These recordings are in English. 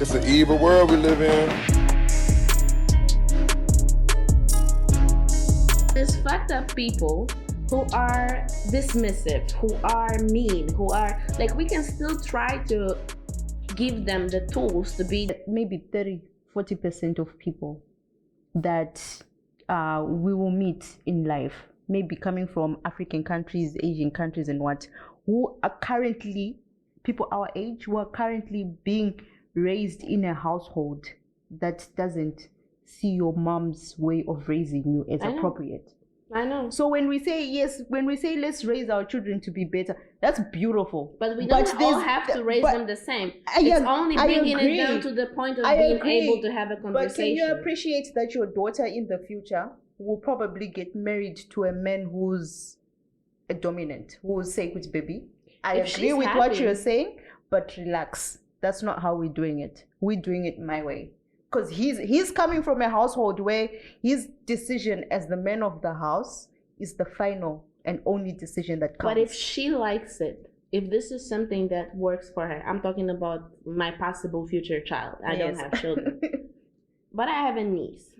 It's an evil world we live in. There's fucked up people who are dismissive, who are mean, who are like, we can still try to give them the tools to be maybe 30-40% of people that we will meet in life, maybe coming from African countries, Asian countries, and what, who are currently people our age, who are currently being raised in a household that doesn't see your mom's way of raising you as appropriate. I know. So when we say let's raise our children to be better, that's beautiful. But we don't all have to raise them the same. It's only bringing it down to the point of being able to have a conversation. But can you appreciate that your daughter in the future will probably get married to a man who's a dominant, who will say, "Which baby?" I agree with what you're saying, but relax. That's not how we're doing it. We're doing it my way. Because he's coming from a household where his decision as the man of the house is the final and only decision that counts. But if she likes it, if this is something that works for her, I'm talking about my possible future child. I don't have children. But I have a niece.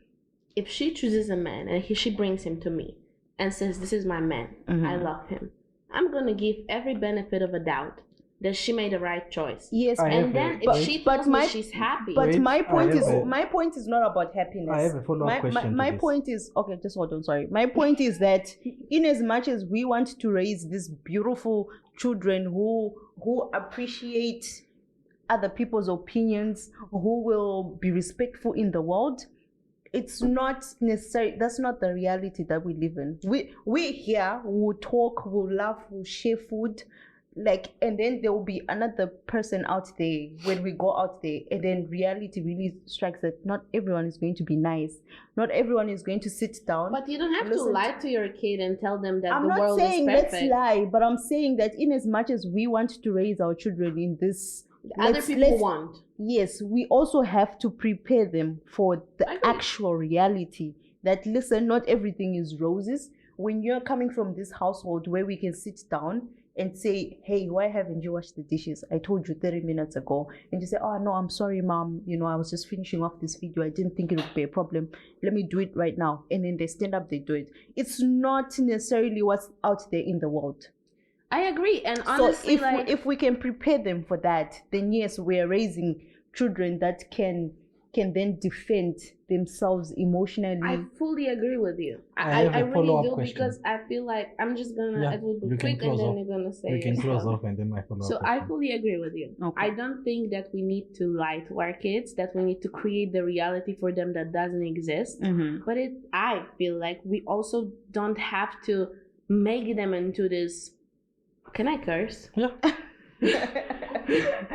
If she chooses a man and she brings him to me and says, "This is my man, I love him," I'm going to give every benefit of a doubt that she made the right choice. Yes, and then if she tells me she's happy. But my point is not about happiness. I have a follow-up question. My point is, okay, just hold on, sorry. My point is that in as much as we want to raise these beautiful children who appreciate other people's opinions, who will be respectful in the world, it's not necessary. That's not the reality that we live in. We here will talk, we'll laugh, we'll share food. And then there will be another person out there when we go out there, and then reality really strikes that not everyone is going to be nice. Not everyone is going to sit down. But you don't have to lie to your kid and tell them that the world is perfect. I'm not saying let's lie, but I'm saying that in as much as we want to raise our children in this, other people want. Yes, we also have to prepare them for the actual reality. That listen, not everything is roses. When you're coming from this household where we can sit down and say, "Hey, why haven't you washed the dishes? I told you 30 minutes ago." And you say, "Oh, no, I'm sorry, mom. I was just finishing off this video. I didn't think it would be a problem. Let me do it right now." And then they stand up, they do it. It's not necessarily what's out there in the world. I agree. And honestly, so if we can prepare them for that, then yes, we are raising children that can then defend themselves emotionally. I fully agree with you. I really do, because I feel like I'm just gonna it will be quick and then you're gonna say we can close off and then my follow-up So question. I fully agree with you. Okay. I don't think that we need to lie to our kids, that we need to create the reality for them that doesn't exist. But I feel like we also don't have to make them into this. Can I curse? Yeah.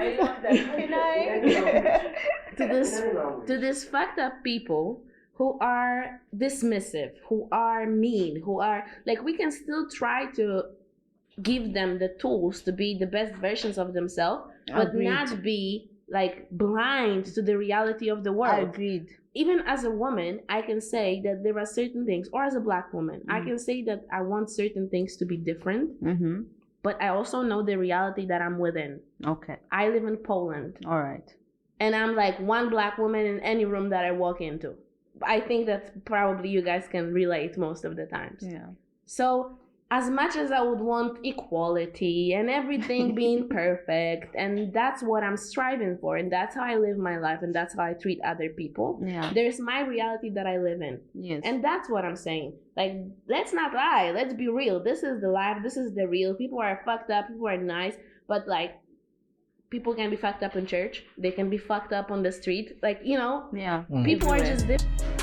I love that. Can I? to this fucked up people who are dismissive, who are mean, who are like, we can still try to give them the tools to be the best versions of themselves, but not be like blind to the reality of the world. Agreed. Even as a woman, I can say that there are certain things, or as a black woman, I can say that I want certain things to be different. But I also know the reality that I'm within. Okay. I live in Poland. All right. And I'm like one black woman in any room that I walk into. I think that probably you guys can relate most of the times. Yeah. So as much as I would want equality and everything being perfect, and that's what I'm striving for, and that's how I live my life, and that's how I treat other people. Yeah. There's my reality that I live in. Yes. And that's what I'm saying. Like, let's not lie. Let's be real. This is the life. This is the real. People are fucked up. People are nice. But, like, people can be fucked up in church. They can be fucked up on the street. Like, Yeah. People are Everywhere. just different.